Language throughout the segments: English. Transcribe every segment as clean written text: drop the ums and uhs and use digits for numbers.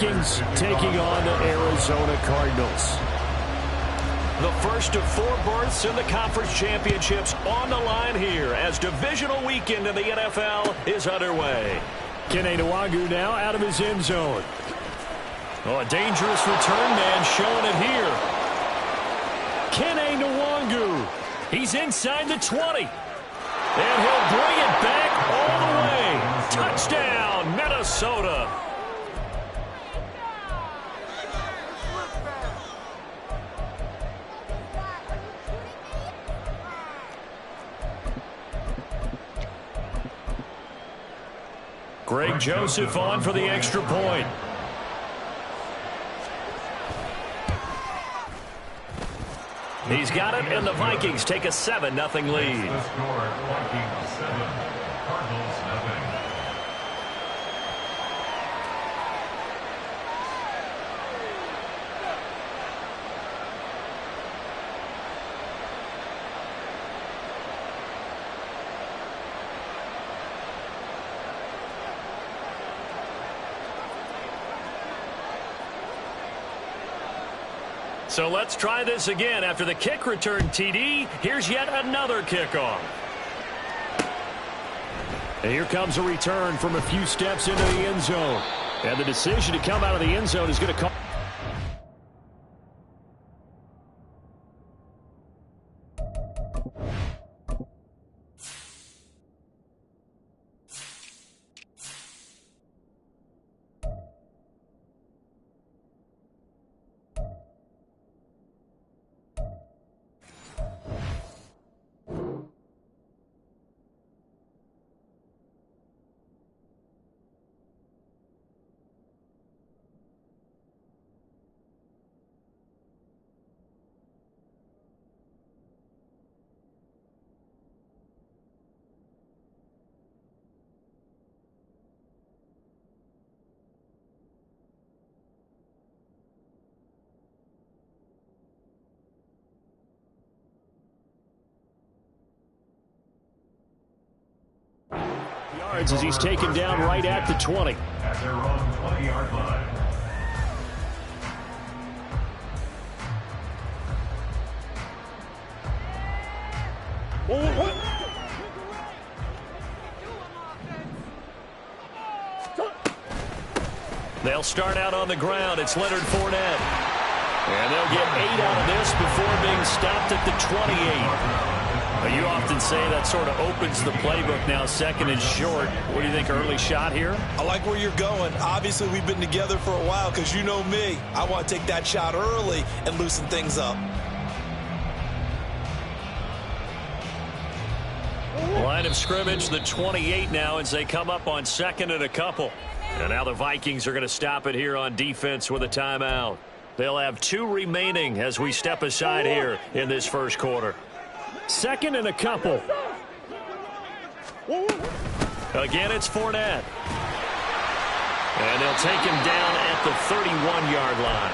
Vikings taking on the Arizona Cardinals. The first of 4 berths in the conference championships on the line here as divisional weekend in the NFL is underway. Kenny Nwangu now out of his end zone. Oh, a dangerous return man showing it here. Kenny Nwangu. He's inside the 20. And he'll bring it back all the way. Touchdown, Minnesota. Greg Joseph on for the extra point. He's got it, and the Vikings take a 7-0 lead. Vikings 7, Cardinals nothing. So let's try this again. After the kick return TD, here's yet another kickoff. And here comes a return from a few steps into the end zone. And the decision to come out of the end zone is going to come. As he's taken down right at the 20. At their own 20-yard line. They'll start out on the ground. It's Leonard Fournette. And they'll get 8 out of this before being stopped at the 28. You often say that sort of opens the playbook now, 2nd and short. What do you think, early shot here? I like where you're going. Obviously, we've been together for a while because you know me. I want to take that shot early and loosen things up. Line of scrimmage, the 28 now as they come up on 2nd and a couple. And now the Vikings are going to stop it here on defense with a timeout. They'll have 2 remaining as we step aside here in this first quarter. 2nd and a couple. Again, it's Fournette. And they'll take him down at the 31-yard line.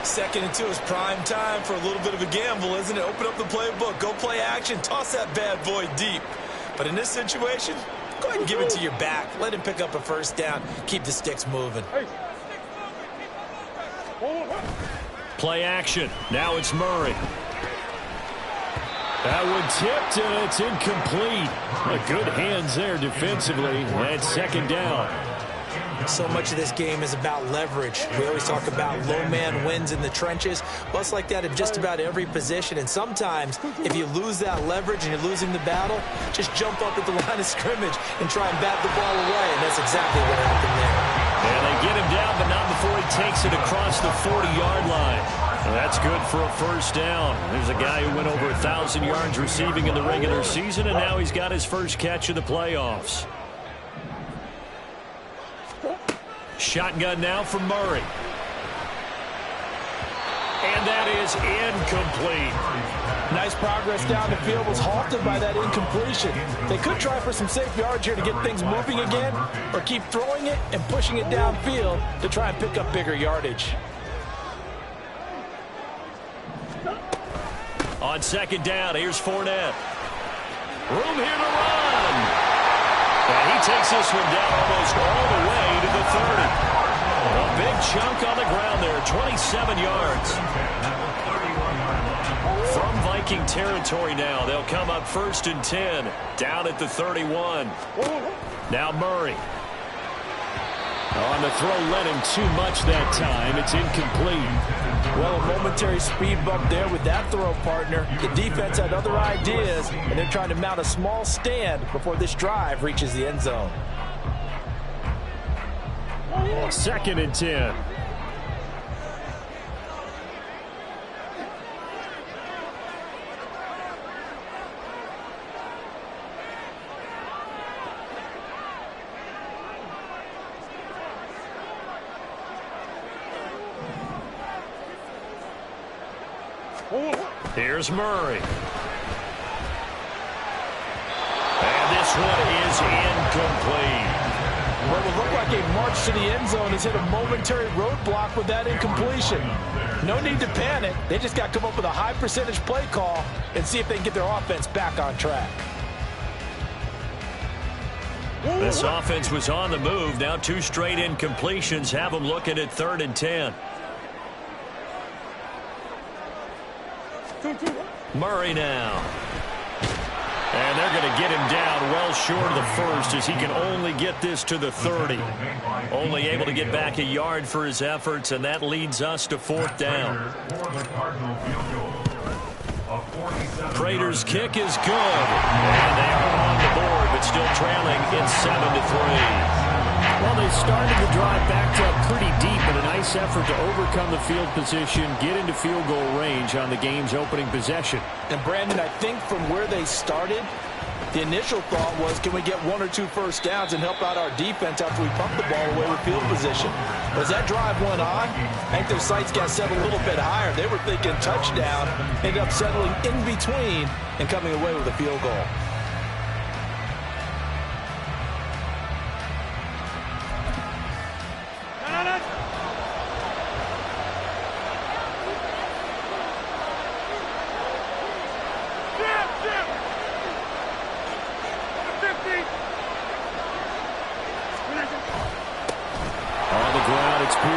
2nd and 2 is prime time for a little bit of a gamble, isn't it? Open up the playbook, go play action, toss that bad boy deep. But in this situation, go ahead and give it to your back. Let him pick up a first down. Keep the sticks moving. Play action. Now it's Murray. That one tipped, and it's incomplete. Good hands there defensively. And 2nd down. So much of this game is about leverage. We always talk about low man wins in the trenches. Well, it's like that in just about every position. And sometimes, if you lose that leverage and you're losing the battle, just jump up at the line of scrimmage and try and bat the ball away. And that's exactly what happened there. And they get him down, but not before he takes it across the 40-yard line. Well, that's good for a first down. There's a guy who went over 1,000 yards receiving in the regular season, and now he's got his first catch of the playoffs. Shotgun now from Murray. And that is incomplete. Nice progress down the field, was halted by that incompletion. They could try for some safe yards here to get things moving again, or keep throwing it and pushing it downfield to try and pick up bigger yardage. On 2nd down, here's Fournette. Room here to run. And he takes this one down almost all the way to the 30. A chunk on the ground there, 27 yards. From Viking territory now, they'll come up 1st and 10, down at the 31. Now Murray. On the throw, led him too much that time. It's incomplete. Well, a momentary speed bump there with that throw, partner. The defense had other ideas, and they're trying to mount a small stand before this drive reaches the end zone. 2nd and 10. Here's Murray. And this one is incomplete. What would look like a march to the end zone has hit a momentary roadblock with that incompletion. No need to panic. They just got to come up with a high percentage play call and see if they can get their offense back on track. This offense was on the move. Now 2 straight incompletions have them looking at 3rd and 10. Murray now. And they're going to get him down well short of the 1st as he can only get this to the 30. Only able to get back a yard for his efforts, and that leads us to 4th down. Prater's kick is good. And they are on the board, but still trailing in 7-3. Well, they started the drive backed up pretty deep, but a nice effort to overcome the field position, get into field goal range on the game's opening possession. And, Brandon, I think from where they started, the initial thought was, can we get 1 or 2 first downs and help out our defense after we pump the ball away with field position? But as that drive went on, I think their sights got set a little bit higher. They were thinking touchdown, ended up settling in between and coming away with a field goal.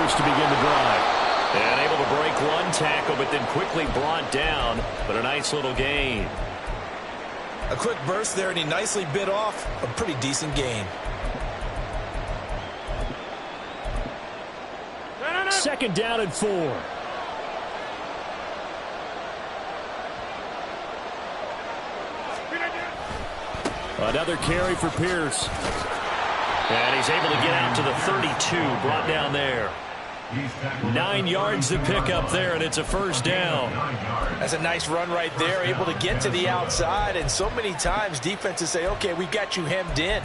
To begin the drive. And able to break 1 tackle, but then quickly brought down. But a nice little gain. A quick burst there, and he nicely bit off a pretty decent gain. 2nd down and 4. Another carry for Pierce. And he's able to get out to the 32, brought down there. 9 yards to pick up there, and it's a 1st down. That's a nice run right there, able to get to the outside, and so many times defenses say, okay, we've got you hemmed in.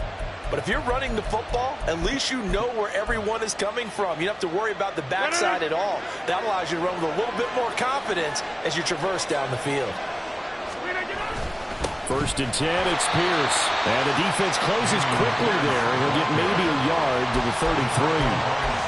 But if you're running the football, at least you know where everyone is coming from. You don't have to worry about the backside at all. That allows you to run with a little bit more confidence as you traverse down the field. 1st and 10, it's Pierce. And the defense closes quickly there, and he'll get maybe a yard to the 33.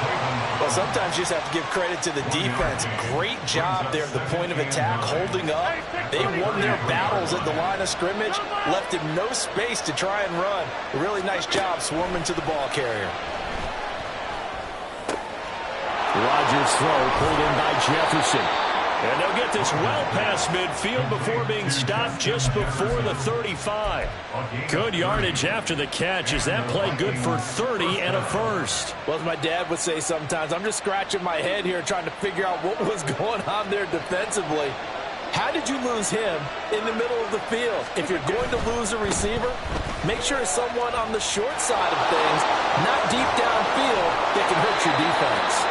Well, sometimes you just have to give credit to the defense. Great job there at the point of attack, holding up. They won their battles at the line of scrimmage, left him no space to try and run. A really nice job swarming to the ball carrier. Rodgers' throw pulled in by Jefferson. And they'll get this well past midfield before being stopped just before the 35. Good yardage after the catch. Is that play good for 30 and a 1st? Well, as my dad would say sometimes, I'm just scratching my head here trying to figure out what was going on there defensively. How did you lose him in the middle of the field? If you're going to lose a receiver, make sure it's someone on the short side of things, not deep downfield, that can hurt your defense.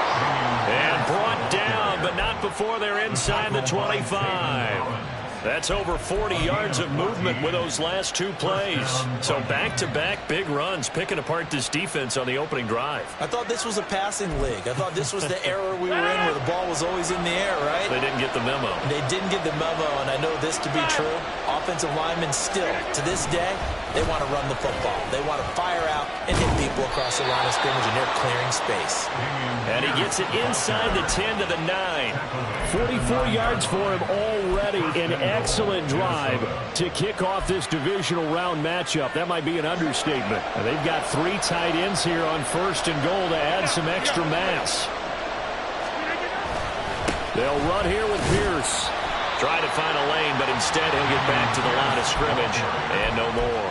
And brought down, but not before they're inside the 25. That's over 40 yards of movement with those last 2 plays. So back-to-back big runs, picking apart this defense on the opening drive. I thought this was a passing league. I thought this was the era we were in where the ball was always in the air, right? They didn't get the memo. They didn't get the memo, and I know this to be true. Offensive linemen still, to this day, they want to run the football. They want to fire out and hit people across the line of scrimmage, and they're clearing space. And he gets it inside the 10 to the 9. 44 yards for him already. An excellent drive to kick off this divisional round matchup. That might be an understatement. And they've got 3 tight ends here on 1st and goal to add some extra mass. They'll run here with Pierce. Try to find a lane, but instead he'll get back to the line of scrimmage. And no more.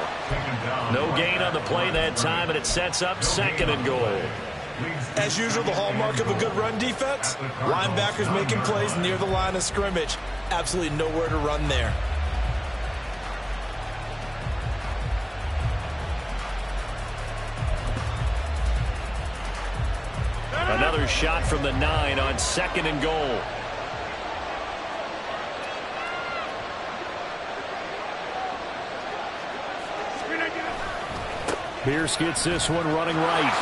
No gain on the play that time, and it sets up 2nd and goal. As usual, the hallmark of a good run defense, linebackers making plays near the line of scrimmage. Absolutely nowhere to run there. Another shot from the 9 on 2nd and goal. Pierce gets this one running right.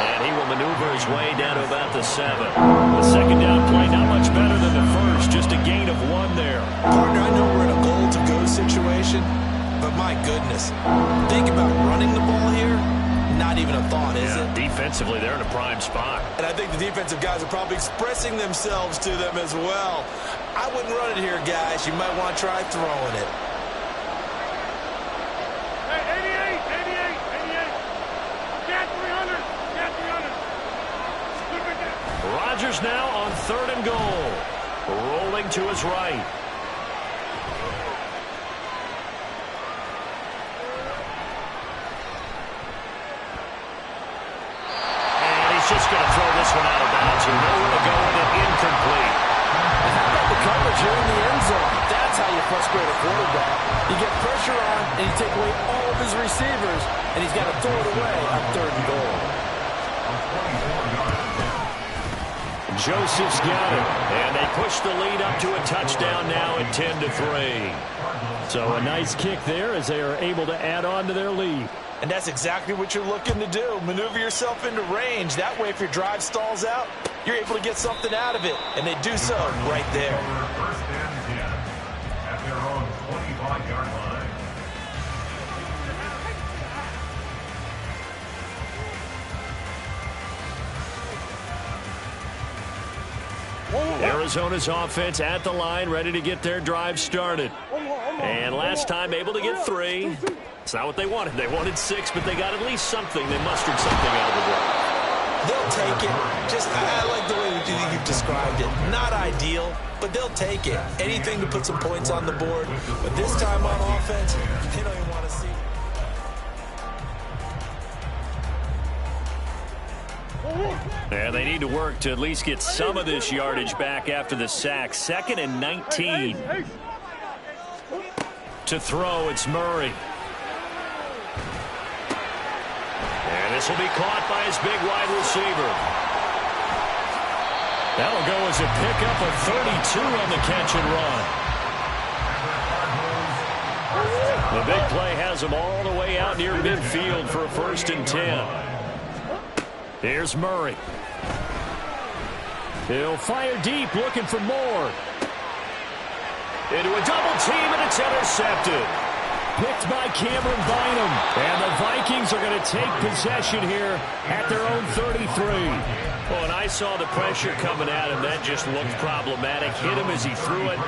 And he will maneuver his way down to about the 7. The 2nd down play, not much better than the first. Just a gain of 1 there. Partner, I know we're in a goal-to-go situation, but my goodness. Think about running the ball here. Not even a thought, is it? Defensively, they're in a prime spot. And I think the defensive guys are probably expressing themselves to them as well. I wouldn't run it here, guys. You might want to try throwing it. Rodgers now on 3rd and goal. Rolling to his right. And he's just going to throw this one out of bounds here. Nowhere to go with it. Incomplete. And how about the coverage here in the end zone? That's how you frustrate a quarterback. You get pressure on, and you take away all of his receivers, and he's got to throw it away on 3rd and goal. Joseph's got it. And they push the lead up to a touchdown now at 10-3. So a nice kick there as they are able to add on to their lead. And that's exactly what you're looking to do. Maneuver yourself into range. That way, if your drive stalls out, you're able to get something out of it. And they do so right there. First and 10 at their own 25-yard line. Arizona's offense at the line, ready to get their drive started. And last time able to get 3. It's not what they wanted. They wanted 6, but they got at least something. They mustered something out of the drive. They'll take it. I like the way you've described it. Not ideal, but they'll take it. Anything to put some points on the board. But this time on offense, they don't even want to see it. And they need to work to at least get some of this yardage back after the sack. 2nd and 19. To throw, it's Murray. And this will be caught by his big wide receiver. That'll go as a pickup of 32 on the catch and run. The big play has him all the way out near midfield for a 1st and 10. Here's Murray. He'll fire deep, looking for more. Into a double team, and it's intercepted. Picked by Cameron Bynum. And the Vikings are going to take possession here at their own 33. Well, and I saw the pressure coming at him. That just looked problematic. Hit him as he threw it,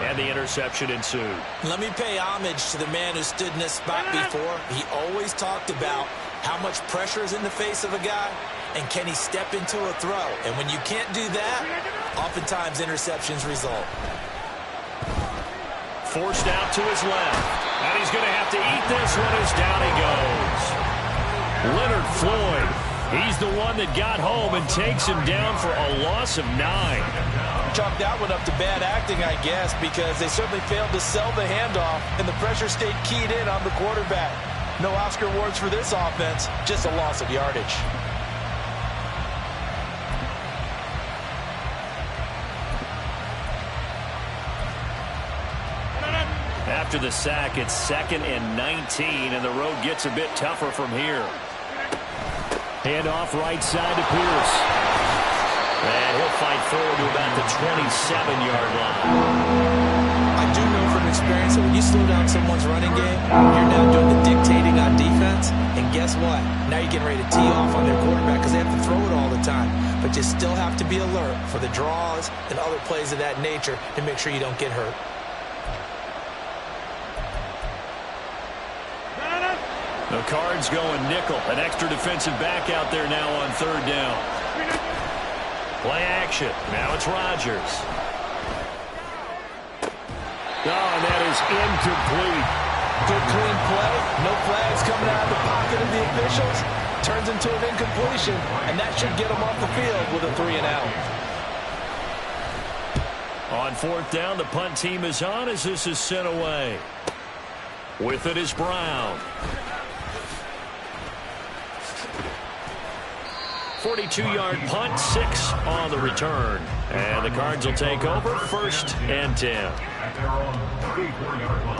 and the interception ensued. Let me pay homage to the man who stood in this spot before. He always talked about how much pressure is in the face of a guy, and can he step into a throw? And when you can't do that, oftentimes interceptions result. Forced out to his left. And he's going to have to eat this one as down he goes. Leonard Floyd, he's the one that got home and takes him down for a loss of 9. Chalk that one up to bad acting, I guess, because they certainly failed to sell the handoff, and the pressure stayed keyed in on the quarterback. No Oscar awards for this offense, just a loss of yardage. After the sack, it's 2nd and 19, and the road gets a bit tougher from here. Handoff right side to Pierce. And he'll fight forward to about the 27-yard line. I do know from experience that when you slow down someone's running game, you're now doing the dictating on defense. And guess what? Now you're getting ready to tee off on their quarterback because they have to throw it all the time. But you still have to be alert for the draws and other plays of that nature to make sure you don't get hurt. The Cards going nickel. An extra defensive back out there now on 3rd down. Play action. Now it's Rodgers. Oh, and that is incomplete. Good clean play. No flags coming out of the pocket of the officials. Turns into an incompletion, and that should get them off the field with a 3-and-out. On fourth down, the punt team is on as this is sent away. With it is Brown. 42-yard punt, 6 on the return. And the Cards will take over, 1st and 10.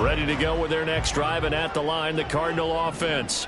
Ready to go with their next drive, and at the line, the Cardinal offense.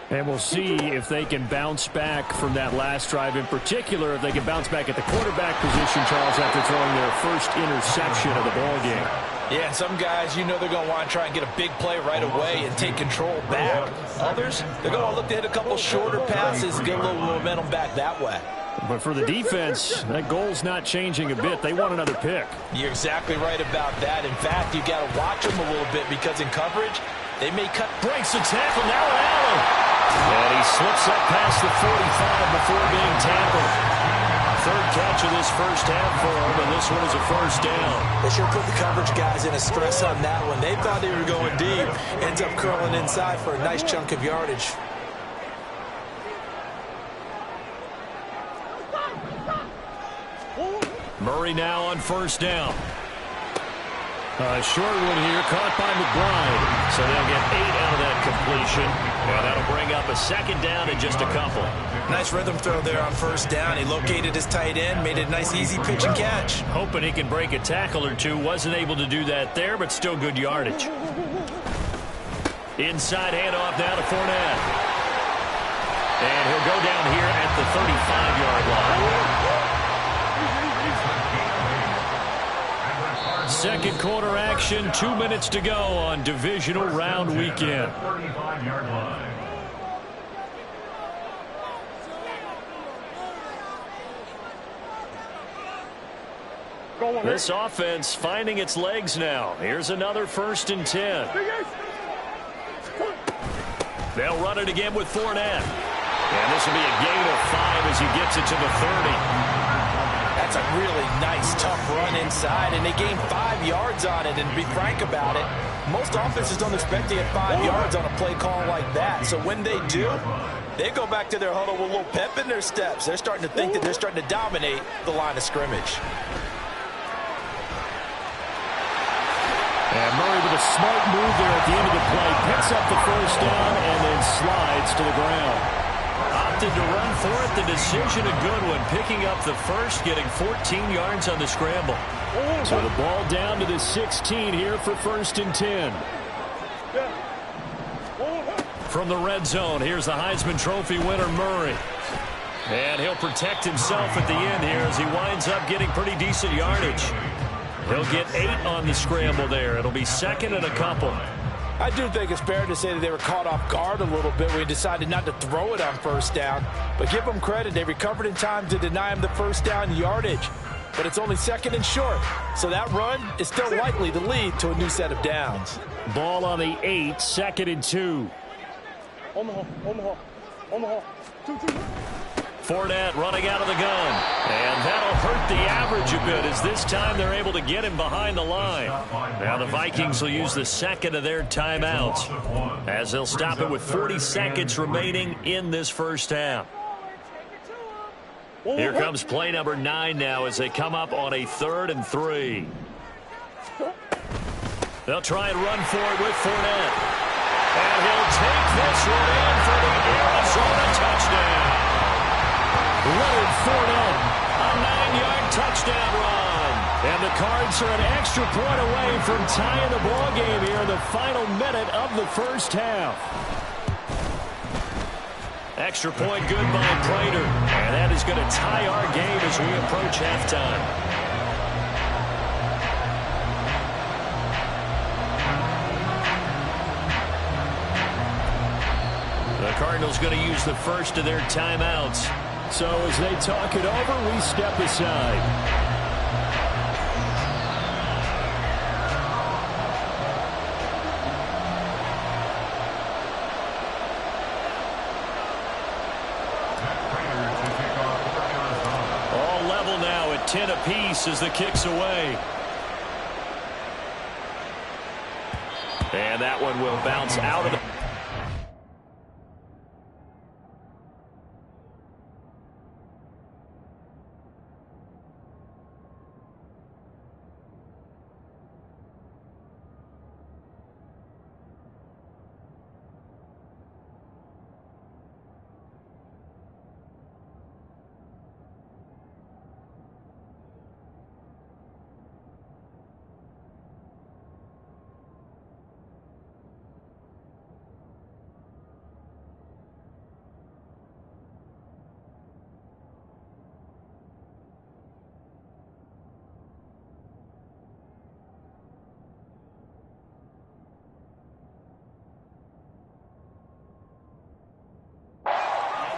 And we'll see if they can bounce back from that last drive, in particular if they can bounce back at the quarterback position, Charles, after throwing their first interception of the ballgame. Yeah, some guys, you know they're going to want to try and get a big play right away and take control back. Others, they're going to look to hit a couple shorter passes and get a little momentum back that way. But for the defense, that goal's not changing a bit. They want another pick. You're exactly right about that. In fact, you got to watch them a little bit because in coverage, they may cut. Breaks the tackle. Now Allen. And he slips up past the 45 before being tackled. Third catch of this first half for him, and this one is a first down. They sure put the coverage guys in a stress on that one. They thought they were going deep. Ends up curling inside for a nice chunk of yardage. Murray now on first down. A short one here, caught by McBride. So they'll get 8 out of that completion. And that'll bring up a second down and just a couple. Nice rhythm throw there on first down. He located his tight end, made it a nice easy pitch and catch. Hoping he can break a tackle or two. Wasn't able to do that there, but still good yardage. Inside handoff now to Fournette. And he'll go down here at the 35-yard line. Second quarter action, 2 minutes to go on divisional round weekend. This offense finding its legs now. Here's another 1st and 10. They'll run it again with Fournette. And this will be a gain of 5 as he gets it to the 30. That's a really nice, tough run inside, and they gained 5 yards on it. And to be frank about it, most offenses don't expect to get 5 yards on a play call like that. So when they do, they go back to their huddle with a little pep in their steps. They're starting to think that they're starting to dominate the line of scrimmage. And Murray with a smart move there at the end of the play. Picks up the first down and then slides to the ground. Opted to run for it. The decision a good one. Picking up the first, getting 14 yards on the scramble. So the ball down to the 16 here for 1st and 10. From the red zone, here's the Heisman Trophy winner, Murray. And he'll protect himself at the end here as he winds up getting pretty decent yardage. He'll get 8 on the scramble there. It'll be 2nd and a couple. I do think it's fair to say that they were caught off guard a little bit when he decided not to throw it on first down. But give them credit. They recovered in time to deny him the first down yardage. But it's only 2nd and short. So that run is still likely to lead to a new set of downs. Ball on the 8, 2nd and 2. Fournette running out of the gun. And that'll hurt the average a bit as this time they're able to get him behind the line. Now the Vikings will use the 2nd of their timeouts as they'll stop it with 40 seconds remaining in this first half. Here comes play number 9 now as they come up on a 3rd and 3. They'll try and run for it with Fournette. And he'll take this one in for the Arizona touchdown. Leonard Fournette, a 9-yard touchdown run. And the Cards are an extra point away from tying the ball game here in the final minute of the first half. Extra point good by Prater. And that is going to tie our game as we approach halftime. The Cardinals going to use the first of their timeouts. So as they talk it over, we step aside. at 10 apiece as the kick's away. And that one will bounce out of the...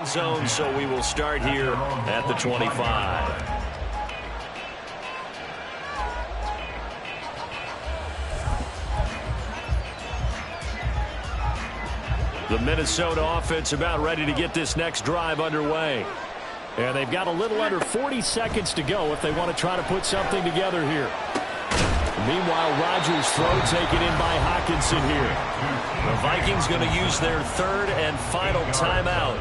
zone, so we will start here at the 25. The Minnesota offense about ready to get this next drive underway. And they've got a little under 40 seconds to go if they want to try to put something together here. Meanwhile, Rodgers' throw taken in by Hockenson here. The Vikings going to use their third and final timeout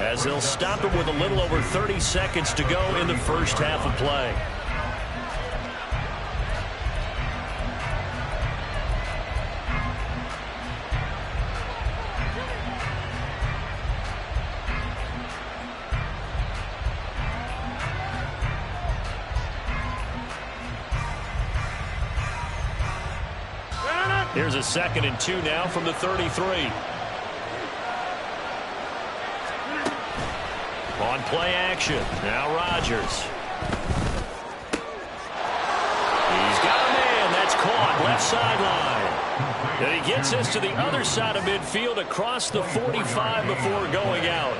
as they'll stop it with a little over 30 seconds to go in the first half of play. Here's a 2nd and 2 now from the 33. On play action. Now Rodgers. He's got a man. That's caught. Left sideline. And he gets this to the other side of midfield across the 45 before going out.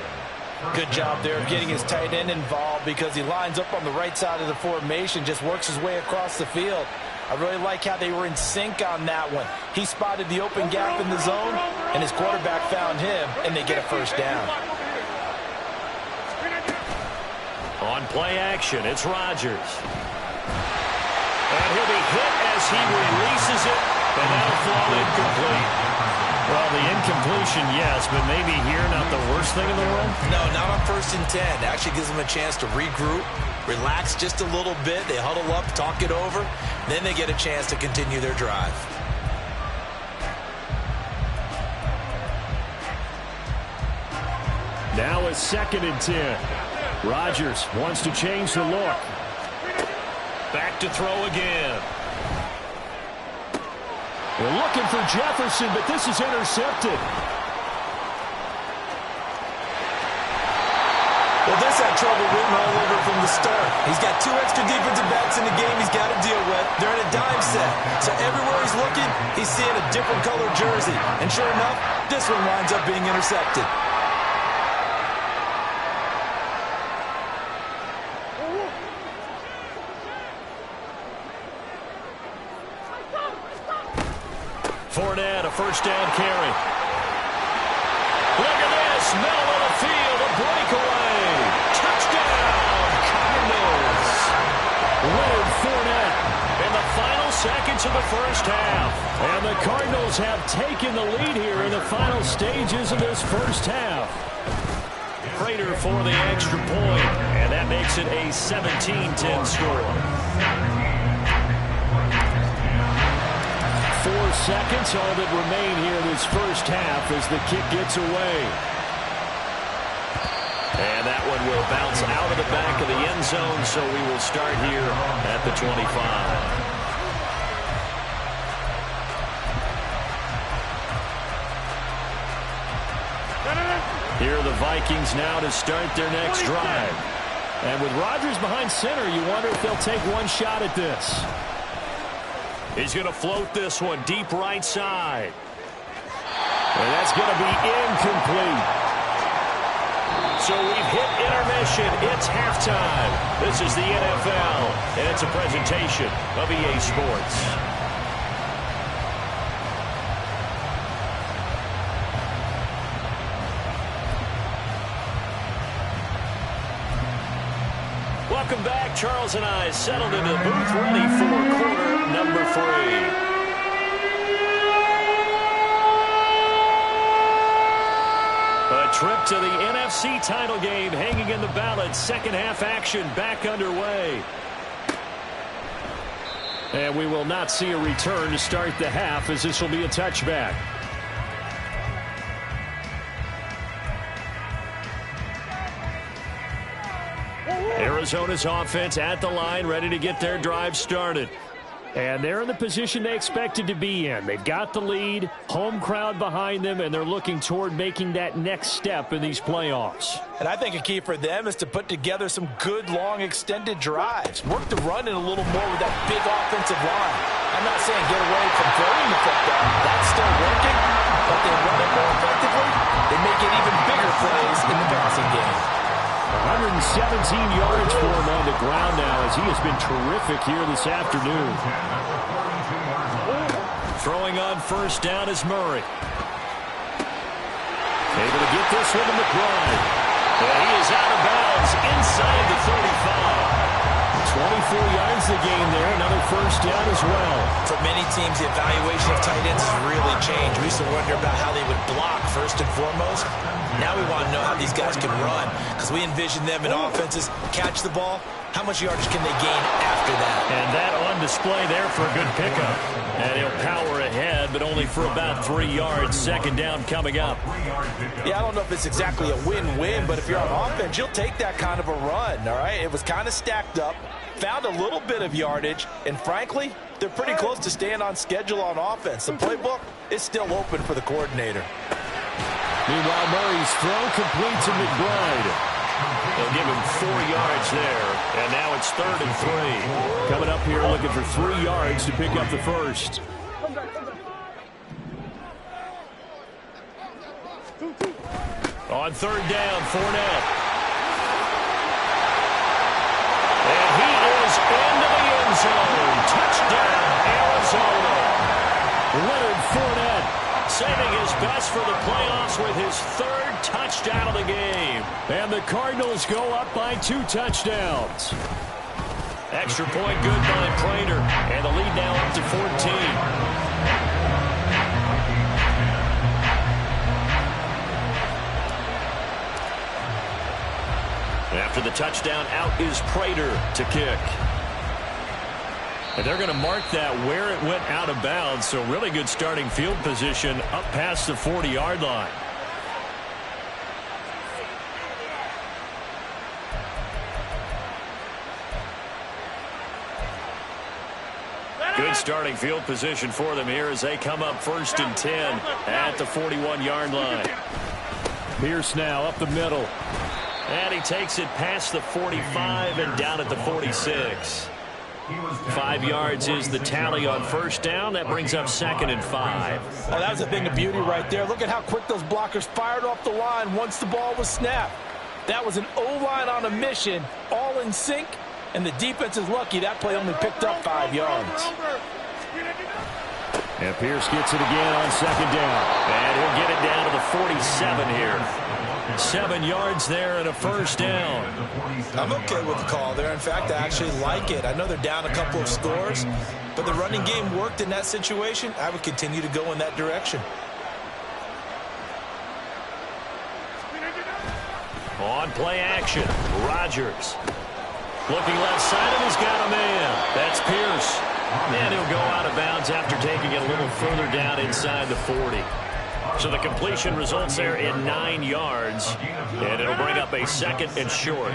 Good job there of getting his tight end involved because he lines up on the right side of the formation, just works his way across the field. I really like how they were in sync on that one. He spotted the open gap in the zone, and his quarterback found him, and they get a first down. On play action, it's Rodgers. And he'll be hit as he releases it, and that'll fall incomplete. Well, the incompletion, yes, but maybe here not the worst thing in the world? No, not on 1st and 10. It actually gives them a chance to regroup, relax just a little bit. They huddle up, talk it over. Then they get a chance to continue their drive. Now a 2nd and 10. Rodgers wants to change the look. Back to throw again. They're looking for Jefferson, but this is intercepted. Well, this had trouble written all over from the start. He's got 2 extra defensive backs in the game he's got to deal with. They're in a dime set. So everywhere he's looking, he's seeing a different colored jersey. And sure enough, this one winds up being intercepted. Fournette, a first down carry. Look at this, middle of the field, a breakaway. Touchdown, Cardinals. Leonard Fournette. In the final seconds of the first half. And the Cardinals have taken the lead here in the final stages of this first half. Prater for the extra point, and that makes it a 17-10 score. 4 seconds, all that remain here in this first half as the kick gets away. And that one will bounce out of the back of the end zone, so we will start here at the 25. Here are the Vikings now to start their next drive. And with Rodgers behind center, you wonder if they'll take one shot at this. He's going to float this one deep right side. And that's going to be incomplete. So we've hit intermission. It's halftime. This is the NFL, and it's a presentation of EA Sports. Welcome back. Charles and I settled into the booth, ready for quarter number 3. A trip to the NFC title game hanging in the balance. Second half action back underway. And we will not see a return to start the half, as this will be a touchback. Arizona's offense at the line, ready to get their drive started. And they're in the position they expected to be in. They've got the lead, home crowd behind them, and they're looking toward making that next step in these playoffs. And I think a key for them is to put together some good, long, extended drives. Work the run in a little more with that big offensive line. I'm not saying get away from throwing the football. That's still working, but they run it more effectively. They make it even bigger plays in the passing game. 117 yards for him on the ground now, as he has been terrific here this afternoon. Throwing on first down is Murray. Able to get this one to McBride. And he is out of bounds inside the 35. 24 yards the game there, another first down as well. For many teams, the evaluation of tight ends has really changed. We used to wonder about how they would block first and foremost. Now we want to know how these guys can run, because we envision them in offenses catch the ball. How much yardage can they gain after that? And that on display there for a good pickup. And he'll power ahead, but only for about 3 yards. Second down coming up. Yeah, I don't know if it's exactly a win-win, but if you're on offense, you'll take that kind of a run, all right? It was kind of stacked up, found a little bit of yardage, and frankly, they're pretty close to staying on schedule on offense. The playbook is still open for the coordinator. Meanwhile, Murray's throw complete to McBride. They'll give him 4 yards there, and now it's 3rd and 3. Coming up here looking for 3 yards to pick up the first. On 3rd down, Fournette. And he is into the end zone. Touchdown, Arizona. Leonard Fournette saving his best for the playoffs with his 3rd touchdown of the game. And the Cardinals go up by 2 touchdowns. Extra point good by Prater. And the lead now up to 14. After the touchdown, out is Prater to kick. And they're going to mark that where it went out of bounds, so really good starting field position up past the 40-yard line. Good starting field position for them here as they come up 1st and 10 at the 41-yard line. Pierce now up the middle. And he takes it past the 45 and down at the 46. 5 yards is the tally on first down. That brings up 2nd and 5. Oh, that was a thing of beauty right there. Look at how quick those blockers fired off the line once the ball was snapped. That was an O-line on a mission, all in sync, and the defense is lucky that play only picked up 5 yards. And Pierce gets it again on 2nd down. And he'll get it down to the 47 here. 7 yards there and a first down. I'm okay with the call there. In fact, I actually like it. I know they're down a couple of scores, but the running game worked in that situation. I would continue to go in that direction. On play action, Rodgers. Looking left side, and he's got a man. That's Pierce. And he'll go out of bounds after taking it a little further down inside the 40. So the completion results there in 9 yards, and it'll bring up a 2nd and short.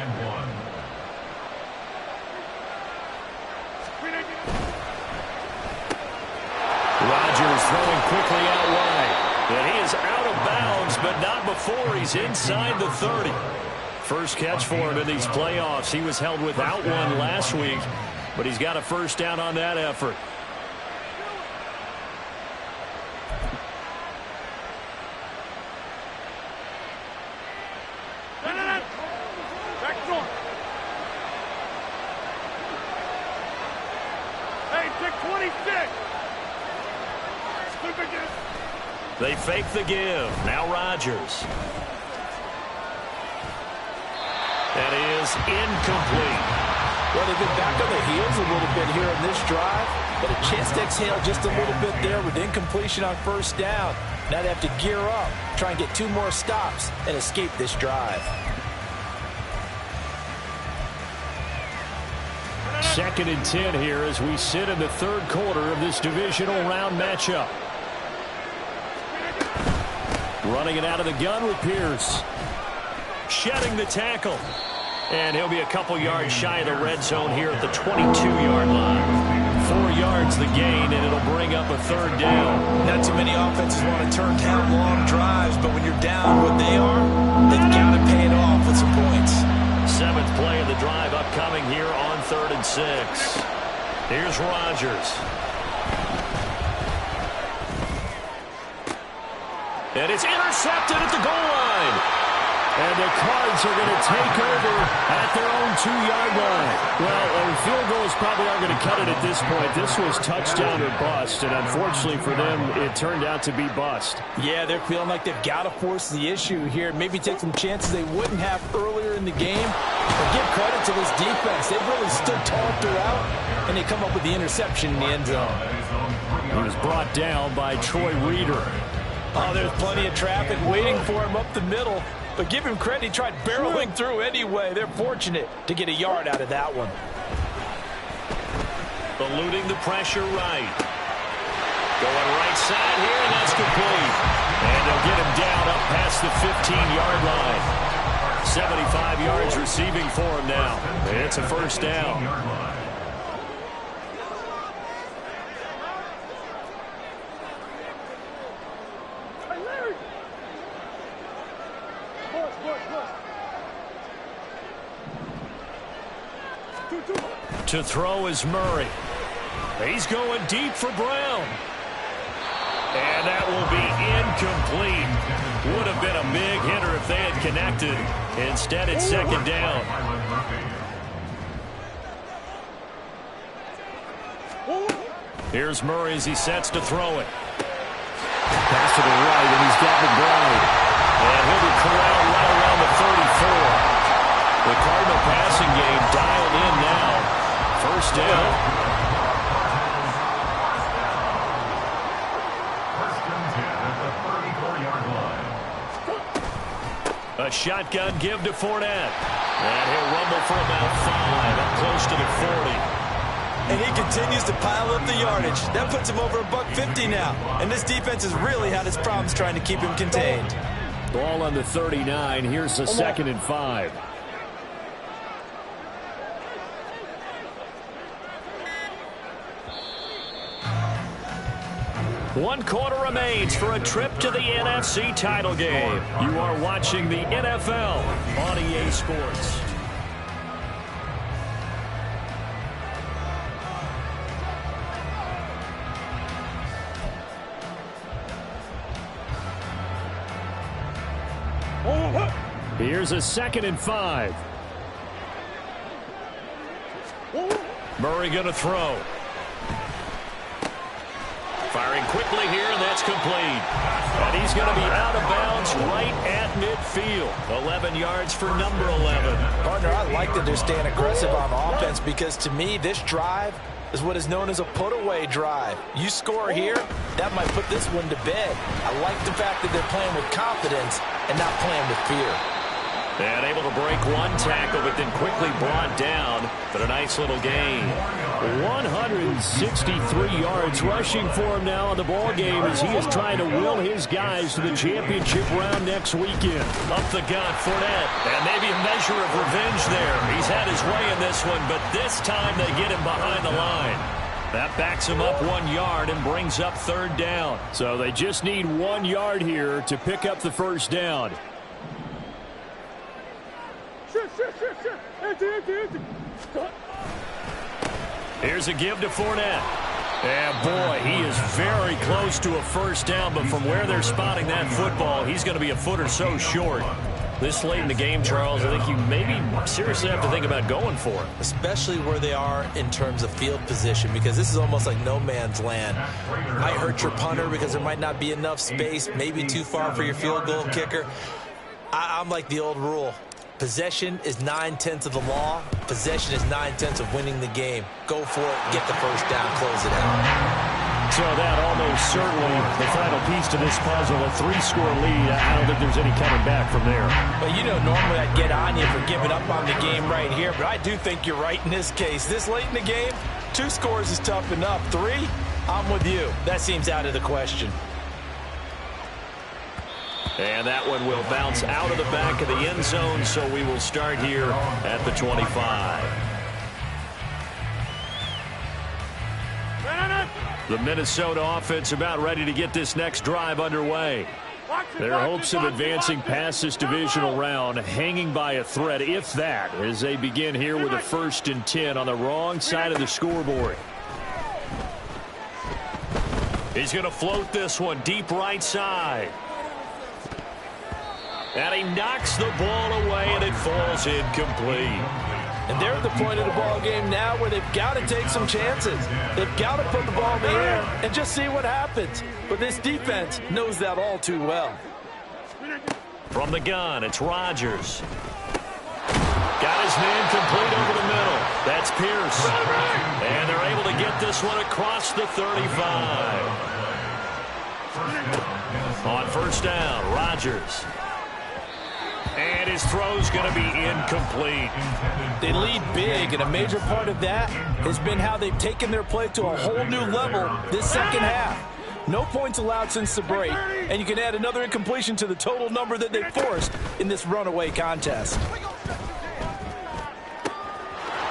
Rodgers throwing quickly out wide. And he is out of bounds, but not before he's inside the 30. First catch for him in these playoffs. He was held without one last week, but he's got a first down on that effort. They fake the give. Now Rodgers. That is incomplete. they've been back on their heels a little bit here in this drive, but a chance to exhale just a little bit there with incompletion on first down. Now they have to gear up, try and get 2 more stops, and escape this drive. 2nd and 10 here as we sit in the 3rd quarter of this divisional round matchup. Running it out of the gun with Pierce. Shedding the tackle. And he'll be a couple yards shy of the red zone here at the 22-yard line. 4 yards the gain, and it'll bring up a 3rd down. Not too many offenses want to turn down long drives, but when you're down what they are, they've got to pay it off with some points. 7th play of the drive upcoming here on 3rd and 6. Here's Rodgers. And it's intercepted at the goal line. And the Cards are going to take over at their own 2-yard line. Well, field goals probably aren't going to cut it at this point. This was touchdown or bust, and unfortunately for them, it turned out to be bust. Yeah, they're feeling like they've got to force the issue here. Maybe take some chances they wouldn't have earlier in the game. But give credit to this defense. They've really stood tall throughout, and they come up with the interception in the end zone. He was brought down by Troy Reeder. Oh, there's plenty of traffic waiting for him up the middle. But give him credit, he tried barreling through anyway. They're fortunate to get a yard out of that one. Eluding the pressure right. Going right side here, and that's complete. And they'll get him down up past the 15-yard line. 75 yards receiving for him now. It's a 1st down. To throw is Murray. He's going deep for Brown. And that will be incomplete. Would have been a big hitter if they had connected. Instead, it's 2nd down. Here's Murray as he sets to throw it. Pass to the right, and he's got McBride. And he'll be corralled right around the 34. The Cardinal passing game dialed in now. 1st down. A shotgun give to Fournette. And he'll rumble for about 5, up close to the 40. And he continues to pile up the yardage. That puts him over $150 now. And this defense has really had its problems trying to keep him contained. Ball on the 39. Here's the 2nd and 5. One quarter remains for a trip to the NFC title game. You are watching the NFL on EA Sports. Here's a 2nd and 5. Murray going to throw. Firing quickly here, and that's complete. And he's going to be out of bounds right at midfield. 11 yards for number 11. Partner, I like that they're staying aggressive on offense because, to me, this drive is what is known as a put-away drive. You score here, that might put this one to bed. I like the fact that they're playing with confidence and not playing with fear. And able to break one tackle, but then quickly brought down. But a nice little gain. 163 yards rushing for him now in the ball game as he is trying to will his guys to the championship round next weekend. Up the gut, Fournette. And maybe a measure of revenge there. He's had his way in this one, but this time they get him behind the line. That backs him up 1 yard and brings up 3rd down. So they just need 1 yard here to pick up the 1st down. Here's a give to Fournette. And boy, he is very close to a 1st down, but from where they're spotting that football, he's going to be a foot or so short. This late in the game, Charles, I think you maybe seriously have to think about going for it. Especially where they are in terms of field position, because this is almost like no man's land. Might hurt your punter because there might not be enough space, maybe too far for your field goal kicker. I'm like the old rule. Possession is 9/10 of the law. Possession is 9/10 of winning the game. Go for it. Get the first down. Close it out. So that almost certainly the final piece to this puzzle. A 3-score lead. I don't think there's any coming back from there. Well, you know, normally I'd get on you for giving up on the game right here, but I do think you're right in this case. This late in the game, 2 scores is tough enough. 3, I'm with you. That seems out of the question. And that one will bounce out of the back of the end zone, so we will start here at the 25. The Minnesota offense about ready to get this next drive underway. Their hopes of advancing past this divisional round hanging by a thread, if that, as they begin here with a 1st and 10 on the wrong side of the scoreboard. He's going to float this one deep right side. And he knocks the ball away, and it falls incomplete. And they're at the point of the ball game now where they've got to take some chances. They've got to put the ball in the air and just see what happens. But this defense knows that all too well. From the gun, it's Rodgers. Got his man complete over the middle. That's Pierce. And they're able to get this one across the 35. On 1st down, Rodgers. And his throw's going to be incomplete. They lead big, and a major part of that has been how they've taken their play to a whole new level this second half. No points allowed since the break, and you can add another incompletion to the total number that they forced in this runaway contest.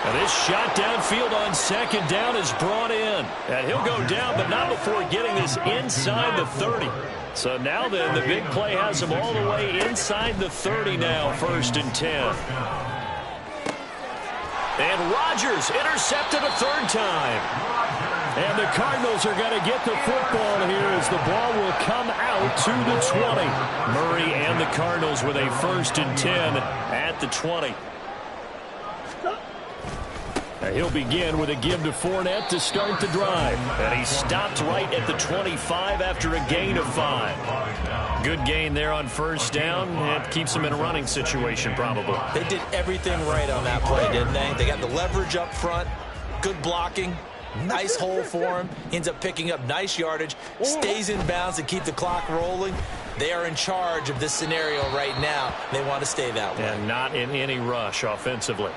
And this shot downfield on 2nd down is brought in. And he'll go down, but not before getting this inside the 30. So now then, the big play has him all the way inside the 30 now, 1st and 10. And Rodgers intercepted a 3rd time. And the Cardinals are going to get the football here as the ball will come out to the 20. Murray and the Cardinals with a 1st and 10 at the 20. He'll begin with a give to Fournette to start the drive. And he stopped right at the 25 after a gain of 5. Good gain there on 1st down. It keeps him in a running situation probably. They did everything right on that play, didn't they? They got the leverage up front, good blocking, nice hole for him. He ends up picking up nice yardage, stays in bounds to keep the clock rolling. They are in charge of this scenario right now. They want to stay that way. And not in any rush offensively.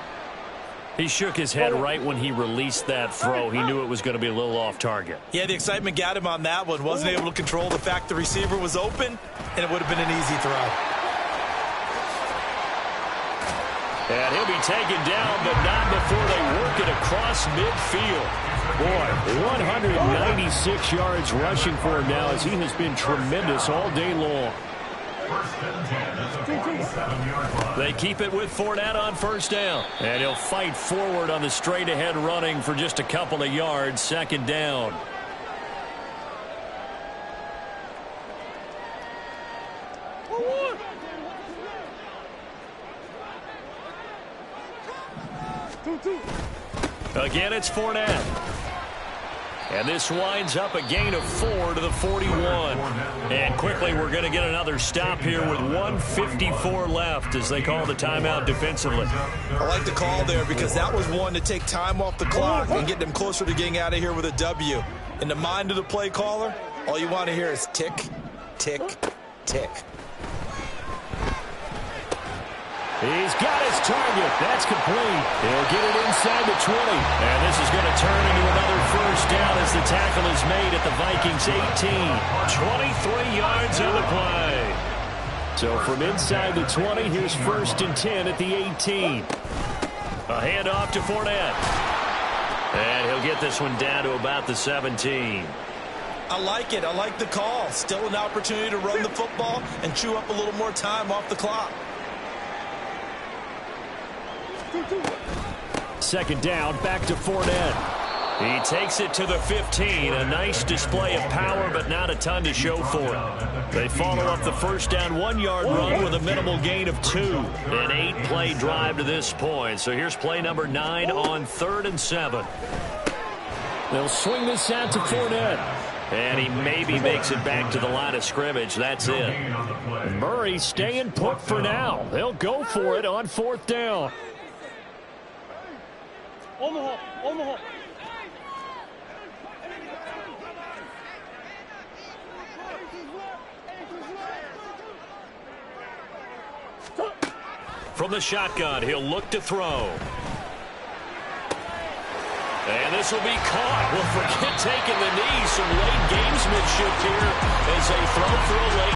He shook his head right when he released that throw. He knew it was going to be a little off target. Yeah, the excitement got him on that one. Wasn't able to control the fact the receiver was open, and it would have been an easy throw. And he'll be taken down, but not before they work it across midfield. Boy, 196 yards rushing for him now as he has been tremendous all day long. They keep it with Fournette on 1st down. And he'll fight forward on the straight-ahead running for just a couple of yards. 2nd down. Again, it's Fournette. And this winds up a gain of 4 to the 41. And quickly, we're going to get another stop here with 1:54 left as they call the timeout defensively. I like the call there because that was one to take time off the clock and get them closer to getting out of here with a W. In the mind of the play caller, all you want to hear is tick, tick, tick. He's got his target. That's complete. He'll get it inside the 20. And this is going to turn into another 1st down as the tackle is made at the Vikings 18. 23 yards on the play. So from inside the 20, here's 1st and 10 at the 18. A handoff to Fournette. And he'll get this one down to about the 17. I like it. I like the call. Still an opportunity to run the football and chew up a little more time off the clock. 2nd down, back to Fournette. He takes it to the 15. A nice display of power, but not a ton to show for it. They follow up the 1st down 1-yard run with a minimal gain of 2. An 8-play drive to this point. So here's play number 9 on 3rd and 7. They'll swing this out to Fournette. And he maybe makes it back to the line of scrimmage. That's it. Murray staying put for now. They'll go for it on 4th down. Omaha. From the shotgun, he'll look to throw. And this will be caught. Well, forget taking the knee. Some late gamesmanship here as they throw for a late